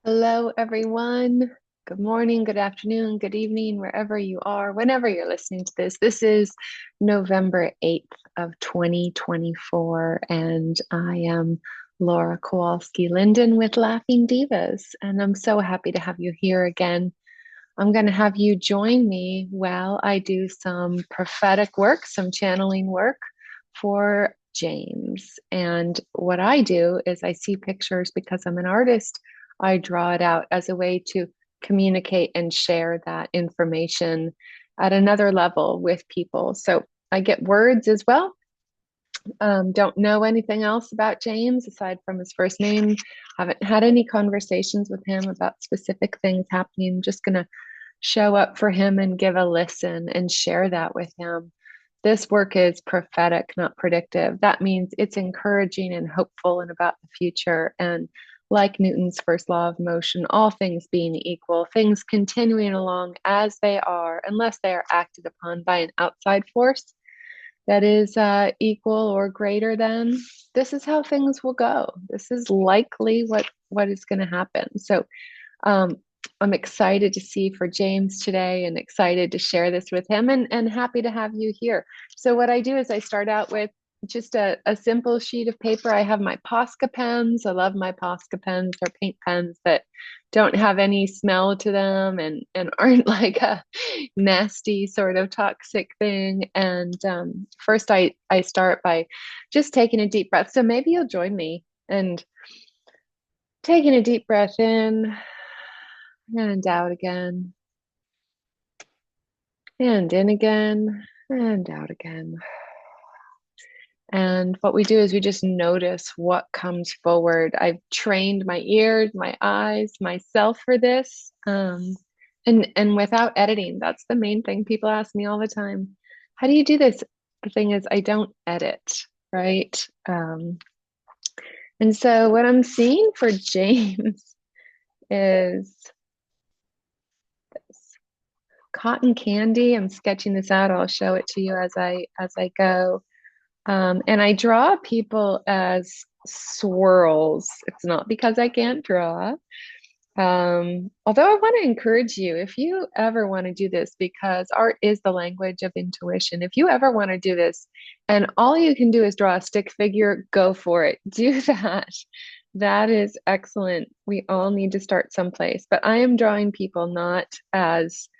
Hello, everyone. Good morning, good afternoon, good evening, wherever you are, whenever you're listening to this. This is November 8th of 2024, and I am Laura Kowalski Linden with Laughing Divas, and I'm so happy to have you here again. I'm going to have you join me while I do some prophetic work, some channeling work for James. And what I do is I see pictures because I'm an artist. I draw it out as a way to communicate and share that information at another level with people. So I get words as well. Don't know anything else about James aside from his first name. Haven't had any conversations with him about specific things happening. I'm just going to show up for him and give a listen and share that with him. This work is prophetic, not predictive. That means it's encouraging and hopeful and about the future. And like Newton's first law of motion, all things being equal, things continuing along as they are, unless they are acted upon by an outside force that is equal or greater than, this is how things will go. This is likely what is going to happen. So um, I'm excited to see for James today and excited to share this with him and happy to have you here. So what I do is I start out with just a simple sheet of paper. I have my Posca pens. I love my Posca pens. They're paint pens that don't have any smell to them and aren't like a nasty sort of toxic thing. And first I start by just taking a deep breath. So maybe you'll join me and taking a deep breath in and out again, and in again, and out again. And what we do is we just notice what comes forward. I've trained my ears, my eyes, myself for this. And without editing, that's the main thing. People ask me all the time, how do you do this? The thing is, I don't edit, right? And so what I'm seeing for James is cotton candy. I'm sketching this out. I'll show it to you as I go. And I draw people as swirls. It's not because I can't draw. Although I want to encourage you, if you ever want to do this, because art is the language of intuition, if you ever want to do this and all you can do is draw a stick figure, go for it. Do that. That is excellent. We all need to start someplace. But I am drawing people not as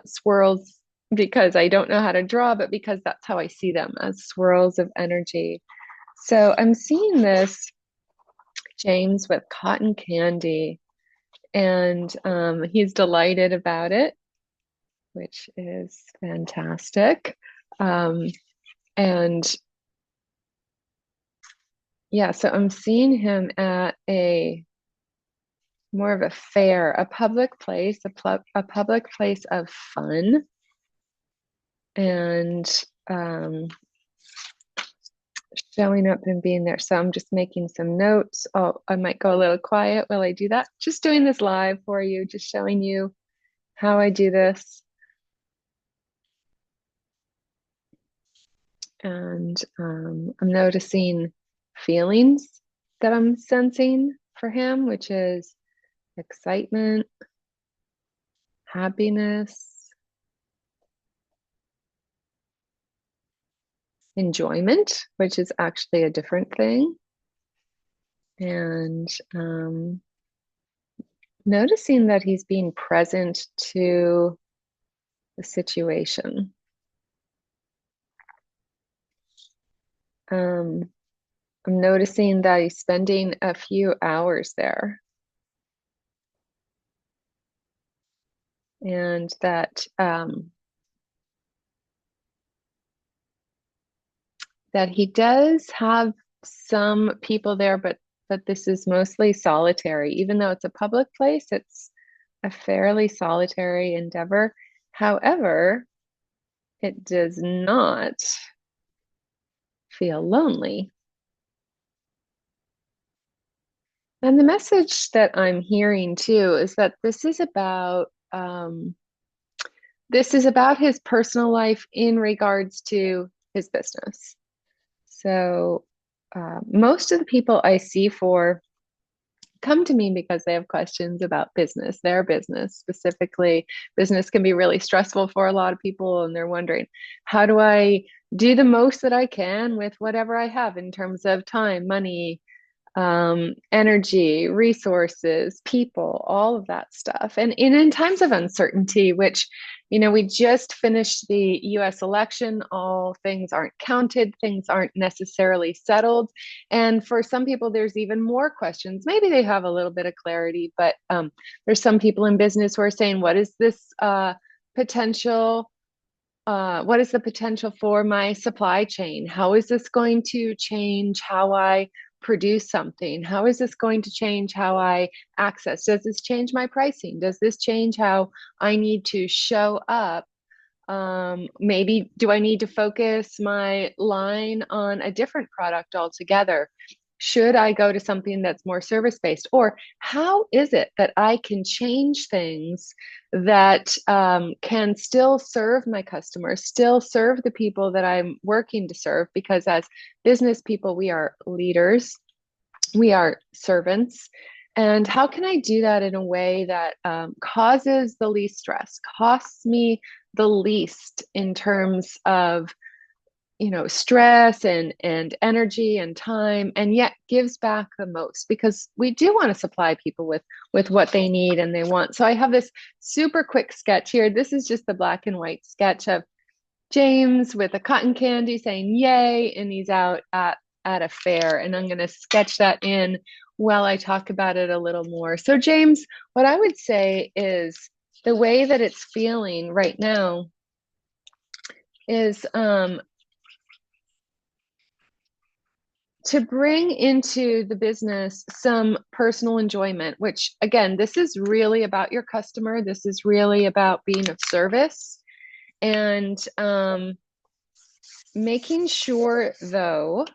swirls because I don't know how to draw, but because that's how I see them, as swirls of energy. So I'm seeing this James with cotton candy, and he's delighted about it, which is fantastic. And yeah, so I'm seeing him at a more of a fair, a public place, a public place of fun. And showing up and being there. So I'm just making some notes. Oh, I might go a little quiet while I do that. Just doing this live for you, just showing you how I do this. And I'm noticing feelings that I'm sensing for him, which is excitement, happiness, enjoyment, which is actually a different thing. And noticing that he's being present to the situation. I'm noticing that he's spending a few hours there, and that he does have some people there, but this is mostly solitary. Even though it's a public place, it's a fairly solitary endeavor. However, it does not feel lonely. And the message that I'm hearing too is that this is about his personal life in regards to his business. So most of the people I see for come to me because they have questions about business, their business specifically. Business can be really stressful for a lot of people, and they're wondering, how do I do the most that I can with whatever I have in terms of time, money, energy, resources, people, all of that stuff. And in times of uncertainty, which, we just finished the US election, all things aren't counted, things aren't necessarily settled. And for some people, there's even more questions. Maybe they have a little bit of clarity, but there's some people in business who are saying, what is this potential? What is the potential for my supply chain? How is this going to change how I produce something? How is this going to change how I access? Does this change my pricing? Does this change how I need to show up? Maybe do I need to focus my line on a different product altogether? Should I go to something that's more service based? Or how is it that I can change things that can still serve my customers, still serve the people that I'm working to serve? Because as business people, we are leaders, we are servants. And how can I do that in a way that causes the least stress, costs me the least in terms of stress and energy and time, and yet gives back the most, because we do want to supply people with what they need and they want. So I have this super quick sketch here. This is just the black and white sketch of James with a cotton candy saying yay, and he's out at a fair. And I'm going to sketch that in while I talk about it a little more. So James, what I would say is the way that it's feeling right now is to bring into the business some personal enjoyment, which again, this is really about your customer. This is really about being of service, and making sure though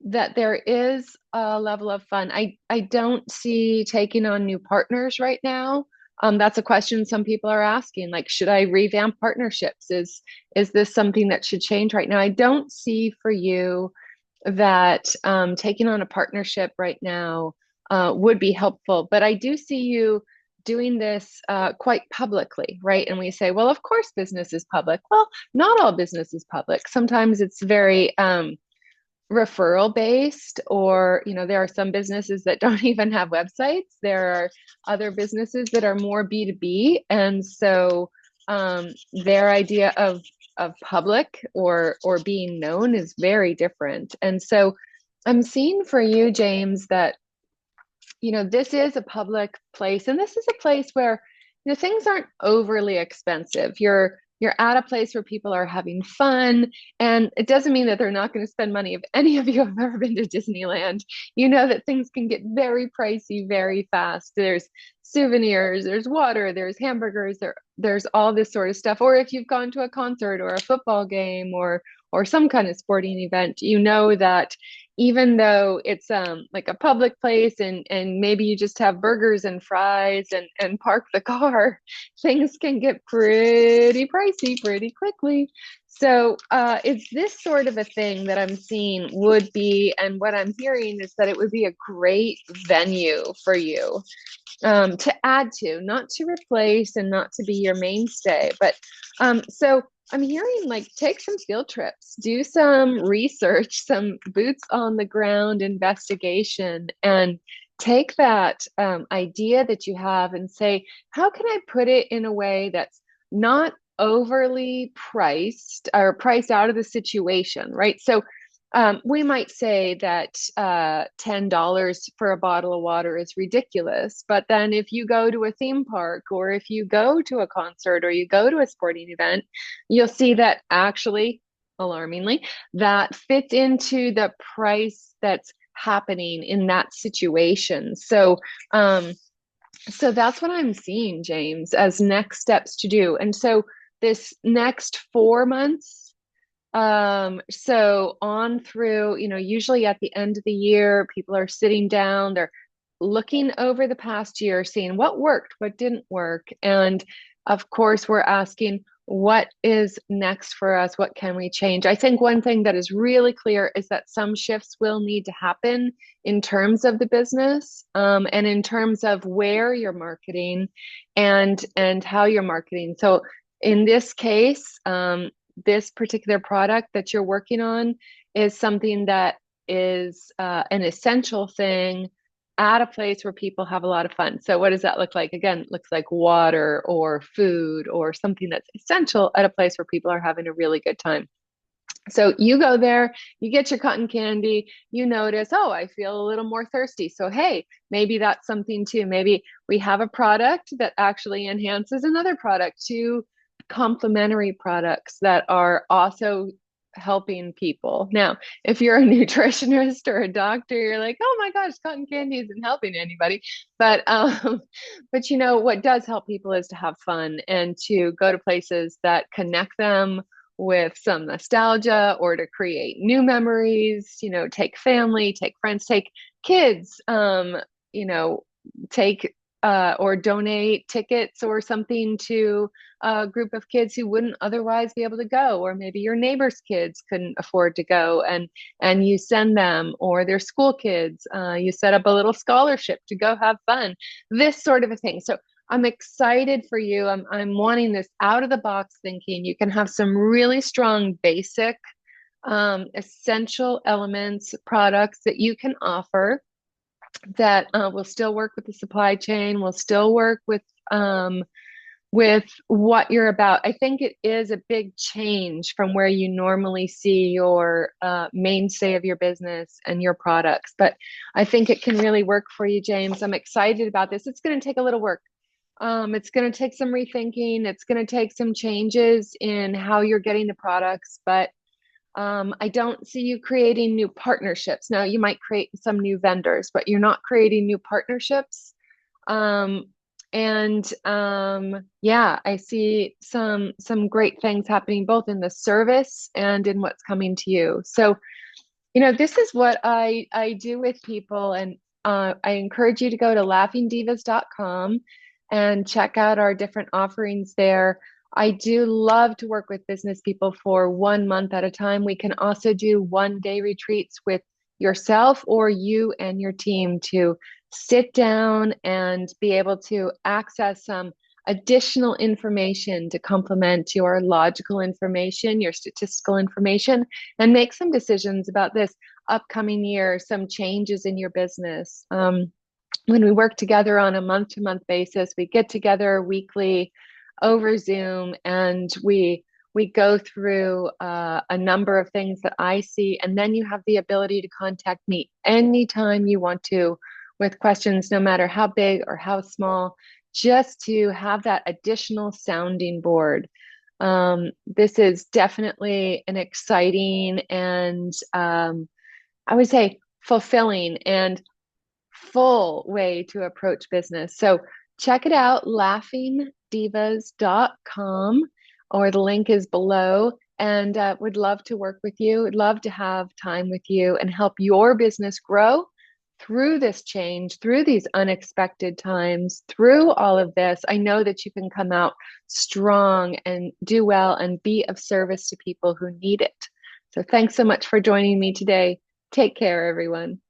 that there is a level of fun. I don't see taking on new partners right now. That's a question some people are asking, like, should I revamp partnerships? Is this something that should change right now? I don't see for you that taking on a partnership right now would be helpful, but I do see you doing this quite publicly, right? And we say, well, of course business is public. Well, not all business is public. Sometimes it's very referral based, or there are some businesses that don't even have websites. There are other businesses that are more B2B, and so their idea of public or being known is very different. And so I'm seeing for you, James, that this is a public place, and this is a place where things aren't overly expensive. You're at a place where people are having fun, and it doesn't mean that they're not going to spend money. If any of you have ever been to Disneyland, you know that things can get very pricey very fast. There's souvenirs, there's water, there's hamburgers, there's all this sort of stuff. Or if you've gone to a concert or a football game or some kind of sporting event, you know that even though it's like a public place, and maybe you just have burgers and fries and park the car, things can get pretty pricey pretty quickly. So it's this sort of a thing that I'm seeing would be, and what I'm hearing is that it would be a great venue for you to add to, not to replace and not to be your mainstay. But so I'm hearing, like, take some field trips, do some research, some boots on the ground investigation, and take that idea that you have and say, how can I put it in a way that's not overly priced or priced out of the situation, right? So we might say that $10 for a bottle of water is ridiculous. But then if you go to a theme park, or if you go to a concert, or you go to a sporting event, you'll see that actually, alarmingly, that fits into the price that's happening in that situation. So that's what I'm seeing, James, as next steps to do. And so this next 4 months, so on through, usually at the end of the year, people are sitting down, they're looking over the past year, seeing what worked, what didn't work. And of course, we're asking, what is next for us? What can we change? I think one thing that is really clear is that some shifts will need to happen in terms of the business, and in terms of where you're marketing and how you're marketing. So in this case, this particular product that you're working on is something that is an essential thing at a place where people have a lot of fun. So what does that look like? Again, it looks like water or food or something that's essential at a place where people are having a really good time. So you go there, you get your cotton candy, you notice, oh, I feel a little more thirsty. So, hey, maybe that's something too. Maybe we have a product that actually enhances another product, two complementary products that are also helping people. Now, if you're a nutritionist or a doctor, you're like, oh my gosh, cotton candy isn't helping anybody. But what does help people is to have fun and to go to places that connect them with some nostalgia or to create new memories, take family, take friends, take kids, you know, take or donate tickets or something to a group of kids who wouldn't otherwise be able to go, or maybe your neighbor's kids couldn't afford to go, and you send them, or their school kids, you set up a little scholarship to go have fun, this sort of a thing. So I'm excited for you. I'm wanting this out of the box thinking. You can have some really strong basic, essential elements, products that you can offer that will still work with the supply chain, will still work with what you're about. I think it is a big change from where you normally see your mainstay of your business and your products. But I think it can really work for you, James. I'm excited about this. It's going to take a little work. It's going to take some rethinking. It's going to take some changes in how you're getting the products, but I don't see you creating new partnerships. Now, you might create some new vendors, but you're not creating new partnerships. Um, and yeah, I see some great things happening both in the service and in what's coming to you. So, this is what I do with people, and I encourage you to go to laughingdivas.com and check out our different offerings there. I do love to work with business people for 1 month at a time. We can also do 1 day retreats with yourself or you and your team to sit down and be able to access some additional information to complement your logical information, your statistical information, and make some decisions about this upcoming year, some changes in your business. When we work together on a month-to-month basis, we get together weekly over Zoom, and we go through a number of things that I see, and then you have the ability to contact me anytime you want to with questions, no matter how big or how small, just to have that additional sounding board. This is definitely an exciting and I would say fulfilling and full way to approach business. So check it out, laughingdivas.com, or the link is below. And would love to work with you, would love to have time with you and help your business grow through this change, through these unexpected times, through all of this. I know that you can come out strong and do well and be of service to people who need it. So thanks so much for joining me today. Take care, everyone.